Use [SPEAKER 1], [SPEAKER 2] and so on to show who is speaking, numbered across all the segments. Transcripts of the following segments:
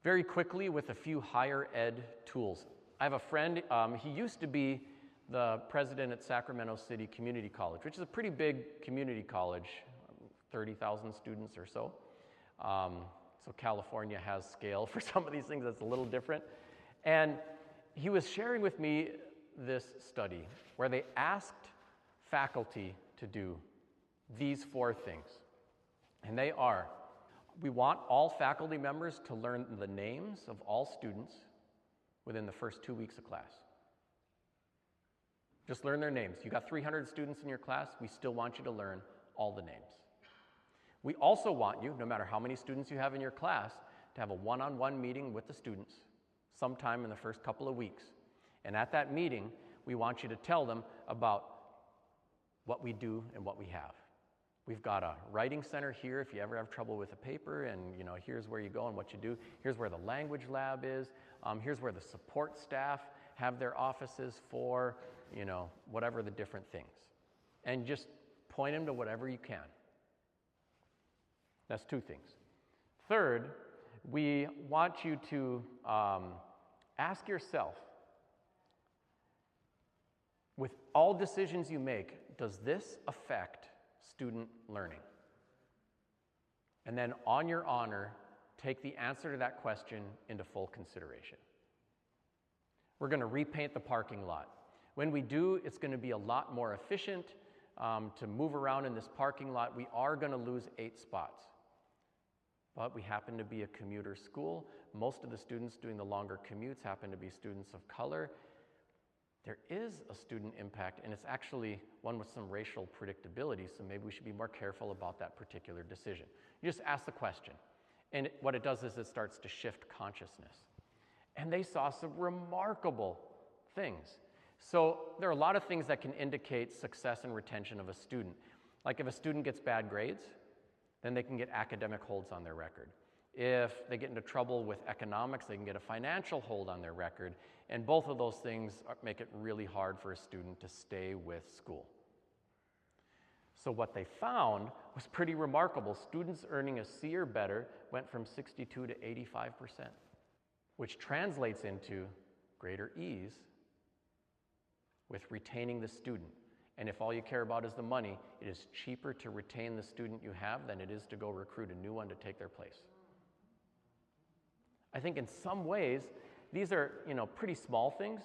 [SPEAKER 1] very quickly with a few higher ed tools. I have a friend, he used to be the president at Sacramento City Community College, which is a pretty big community college, 30,000 students or so. So California has scale for some of these things that's a little different. And he was sharing with me this study where they asked faculty to do these 4 things. And they are, we want all faculty members to learn the names of all students within the first 2 weeks of class. Just learn their names. You got 300 students in your class, we still want you to learn all the names. We also want you, no matter how many students you have in your class, to have a one-on-one meeting with the students sometime in the first couple of weeks. And at that meeting, we want you to tell them about what we do and what we have. We've got a writing center here if you ever have trouble with a paper, and here's where you go and what you do. Here's where the language lab is. Here's where the support staff have their offices for, whatever the different things. And just point them to whatever you can. That's 2 things. Third, we want you to ask yourself, with all decisions you make, does this affect student learning? And then on your honor, take the answer to that question into full consideration. We're going to repaint the parking lot. When we do, it's going to be a lot more efficient to move around in this parking lot. We are going to lose 8 spots. But we happen to be a commuter school. Most of the students doing the longer commutes happen to be students of color. There is a student impact, and it's actually one with some racial predictability, so maybe we should be more careful about that particular decision. You just ask the question, and what it does is it starts to shift consciousness. And they saw some remarkable things. So there are a lot of things that can indicate success and retention of a student. Like if a student gets bad grades, then they can get academic holds on their record. If they get into trouble with economics, they can get a financial hold on their record. And both of those things make it really hard for a student to stay with school. So what they found was pretty remarkable. Students earning a C or better went from 62 to 85%, which translates into greater ease with retaining the student. And if all you care about is the money, it is cheaper to retain the student you have than it is to go recruit a new one to take their place. I think in some ways, these are pretty small things,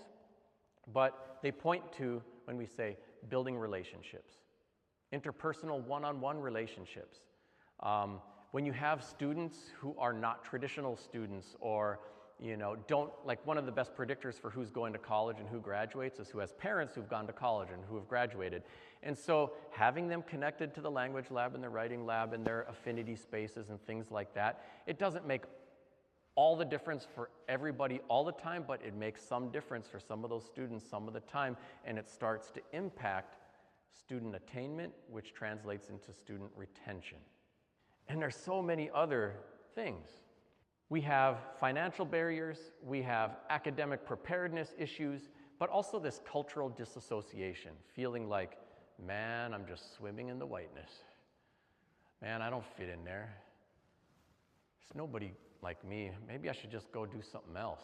[SPEAKER 1] but they point to, when we say building relationships, interpersonal one-on-one relationships. When you have students who are not traditional students or one of the best predictors for who's going to college and who graduates is who has parents who've gone to college and who have graduated. And so having them connected to the language lab and the writing lab and their affinity spaces and things like that, it doesn't make all the difference for everybody all the time, but it makes some difference for some of those students some of the time, and it starts to impact student attainment, which translates into student retention. And there's so many other things. We have financial barriers, we have academic preparedness issues, but also this cultural disassociation, feeling like, man, I'm just swimming in the whiteness. Man, I don't fit in there. There's nobody like me. Maybe I should just go do something else.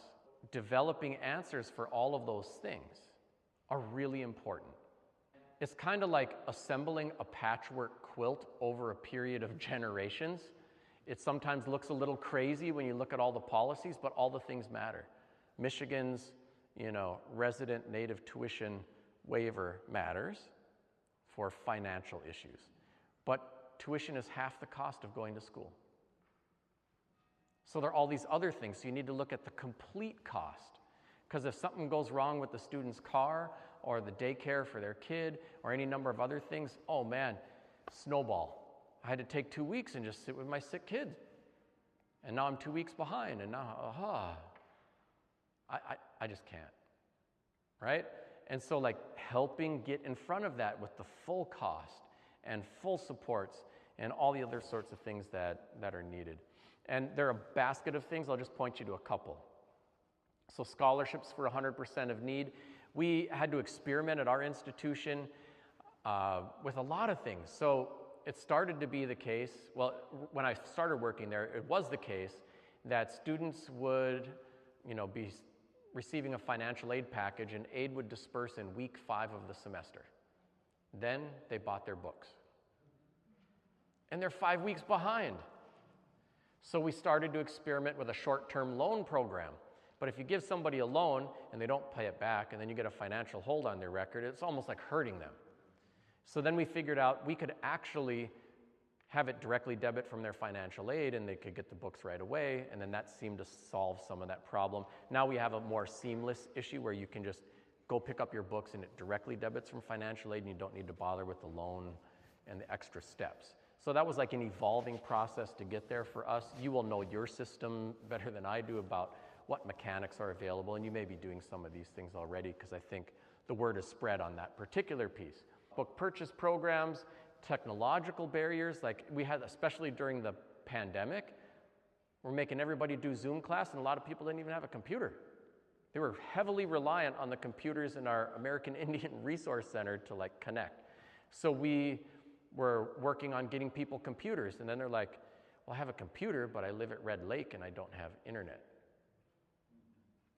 [SPEAKER 1] Developing answers for all of those things are really important. It's kind of like assembling a patchwork quilt over a period of generations. It sometimes looks a little crazy when you look at all the policies, but all the things matter. Michigan's, resident native tuition waiver matters for financial issues. But tuition is half the cost of going to school. So there are all these other things. So you need to look at the complete cost. Because if something goes wrong with the student's car or the daycare for their kid or any number of other things, oh man, snowball. I had to take 2 weeks and just sit with my sick kid. And now I'm 2 weeks behind, and now, I just can't, right? And so helping get in front of that with the full cost and full supports and all the other sorts of things that are needed. And there are a basket of things. I'll just point you to a couple. So scholarships for 100% of need. We had to experiment at our institution with a lot of things. So it started to be the case, well, when I started working there, it was the case that students would, be receiving a financial aid package, and aid would disperse in week 5 of the semester. Then they bought their books. And they're 5 weeks behind. So we started to experiment with a short-term loan program. But if you give somebody a loan and they don't pay it back, and then you get a financial hold on their record, it's almost like hurting them. So then we figured out we could actually have it directly debit from their financial aid, and they could get the books right away, and then that seemed to solve some of that problem. Now we have a more seamless issue where you can just go pick up your books and it directly debits from financial aid, and you don't need to bother with the loan and the extra steps. So that was like an evolving process to get there for us. You will know your system better than I do about what mechanics are available, and you may be doing some of these things already, because I think the word is spread on that particular piece. Book purchase programs, technological barriers, like we had, especially during the pandemic, we're making everybody do Zoom class, and a lot of people didn't even have a computer. They were heavily reliant on the computers in our American Indian Resource Center to like connect. So we were working on getting people computers, and then they're like, well, I have a computer, but I live at Red Lake and I don't have internet.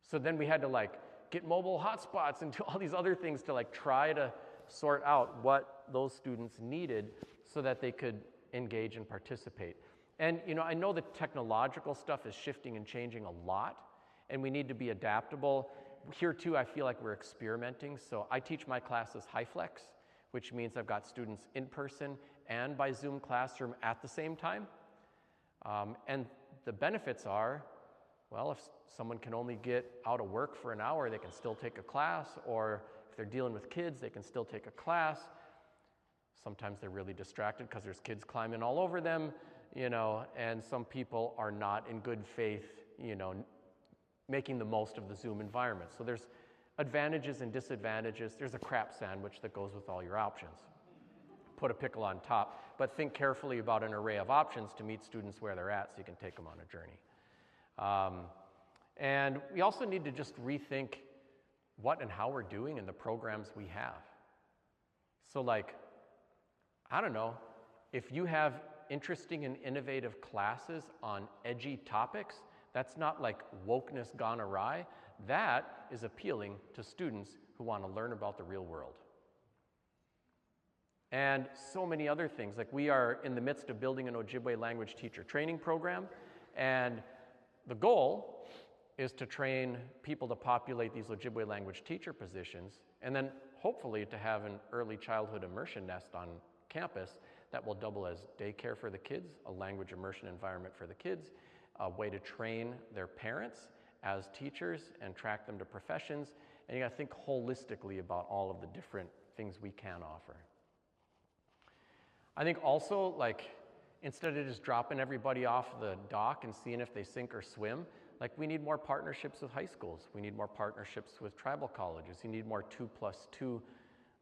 [SPEAKER 1] So then we had to like get mobile hotspots and do all these other things to like try to sort out what those students needed so that they could engage and participate. And I know the technological stuff is shifting and changing a lot, and we need to be adaptable. Here too, I feel like we're experimenting. So I teach my classes HighFlex, which means I've got students in person and by Zoom classroom at the same time. And the benefits are, well, if someone can only get out of work for an hour, they can still take a class, or if they're dealing with kids, they can still take a class. Sometimes they're really distracted because there's kids climbing all over them, and some people are not in good faith, making the most of the Zoom environment. So there's advantages and disadvantages. There's a crap sandwich that goes with all your options. Put a pickle on top, but think carefully about an array of options to meet students where they're at so you can take them on a journey. And we also need to just rethink what and how we're doing in the programs we have. So like, I don't know, if you have interesting and innovative classes on edgy topics, that's not like wokeness gone awry. That is appealing to students who want to learn about the real world. And so many other things, like we are in the midst of building an Ojibwe language teacher training program, and the goal is to train people to populate these Ojibwe language teacher positions, and then hopefully to have an early childhood immersion nest on campus that will double as daycare for the kids, a language immersion environment for the kids, a way to train their parents as teachers and track them to professions. And you got to think holistically about all of the different things we can offer. I think also, like, instead of just dropping everybody off the dock and seeing if they sink or swim, like, we need more partnerships with high schools. We need more partnerships with tribal colleges. You need more 2+2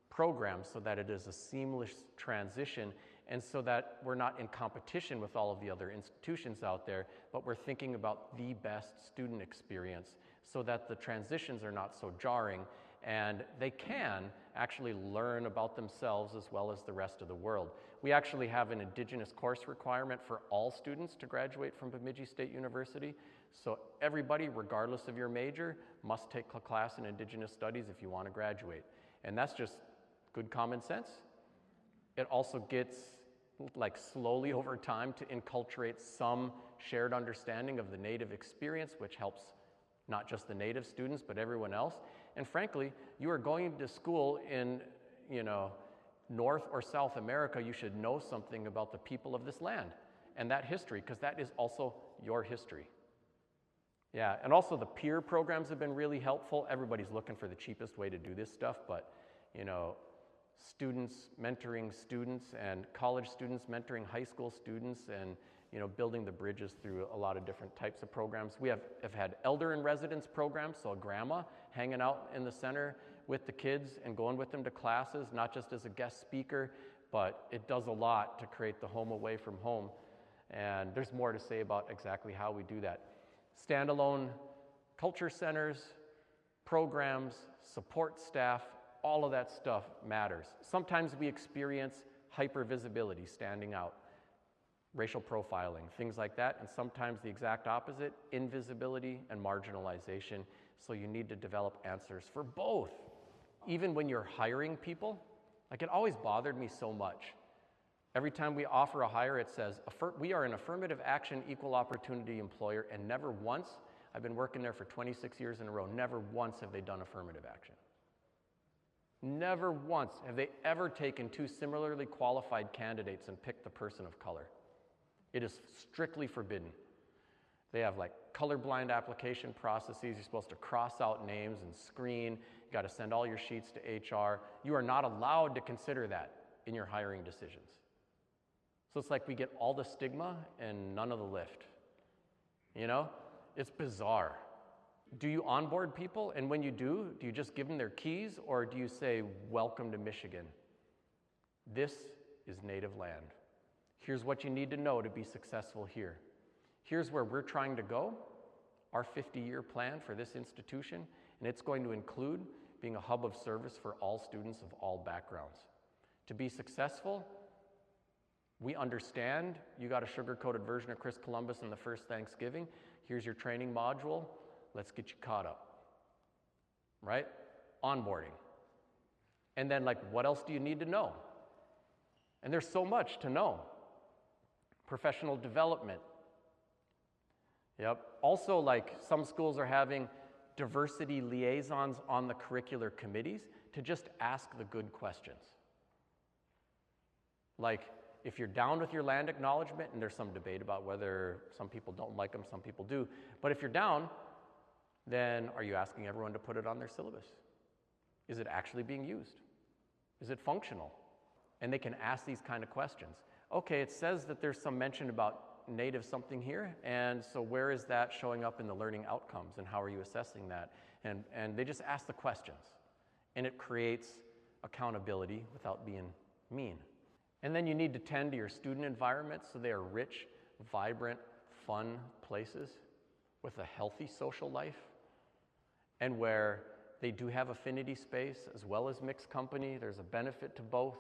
[SPEAKER 1] programs so that it is a seamless transition, and so that we're not in competition with all of the other institutions out there, but we're thinking about the best student experience so that the transitions are not so jarring, and they can actually learn about themselves as well as the rest of the world. We actually have an Indigenous course requirement for all students to graduate from Bemidji State University. So everybody, regardless of your major, must take a class in Indigenous Studies if you want to graduate. And that's just good common sense. It also gets, like, slowly over time to inculturate some shared understanding of the Native experience, which helps not just the Native students, but everyone else. And frankly, you are going to school in, North or South America, you should know something about the people of this land and that history, because that is also your history. Yeah, and also the peer programs have been really helpful. Everybody's looking for the cheapest way to do this stuff, but, students mentoring students and college students mentoring high school students, and, building the bridges through a lot of different types of programs. We have had elder in residence programs, so a grandma hanging out in the center with the kids and going with them to classes, not just as a guest speaker, but it does a lot to create the home away from home. And there's more to say about exactly how we do that. Standalone culture centers, programs, support staff, all of that stuff matters. Sometimes we experience hypervisibility, standing out. racial profiling, things like that, and sometimes the exact opposite, invisibility and marginalization. So you need to develop answers for both. Even when you're hiring people, like it always bothered me so much. Every time we offer a hire, it says, we are an affirmative action, equal opportunity employer, and never once, I've been working there for 26 years in a row, never once have they done affirmative action. Never once have they ever taken two similarly qualified candidates and picked the person of color. It is strictly forbidden. They have like colorblind application processes. You're supposed to cross out names and screen. You got to send all your sheets to HR. You are not allowed to consider that in your hiring decisions. So it's like we get all the stigma and none of the lift. You know? It's bizarre. Do you onboard people? And when you do you just give them their keys, or do you say, welcome to Michigan? This is native land. Here's what you need to know to be successful here. Here's where we're trying to go, our 50-year plan for this institution, and it's going to include being a hub of service for all students of all backgrounds. To be successful, we understand you got a sugar-coated version of Chris Columbus in the first Thanksgiving. Here's your training module. Let's get you caught up, right? Onboarding. And then, like, what else do you need to know? And there's so much to know. Professional development. Yep. Also, like, some schools are having diversity liaisons on the curricular committees to just ask the good questions. Like, if you're down with your land acknowledgement, and there's some debate about whether some people don't like them, some people do, but if you're down, then are you asking everyone to put it on their syllabus? Is it actually being used? Is it functional? And they can ask these kind of questions. Okay, it says that there's some mention about Native something here, and so where is that showing up in the learning outcomes, and how are you assessing that? And they just ask the questions, and it creates accountability without being mean. And then you need to tend to your student environments so they are rich, vibrant, fun places with a healthy social life, and where they do have affinity space as well as mixed company. There's a benefit to both.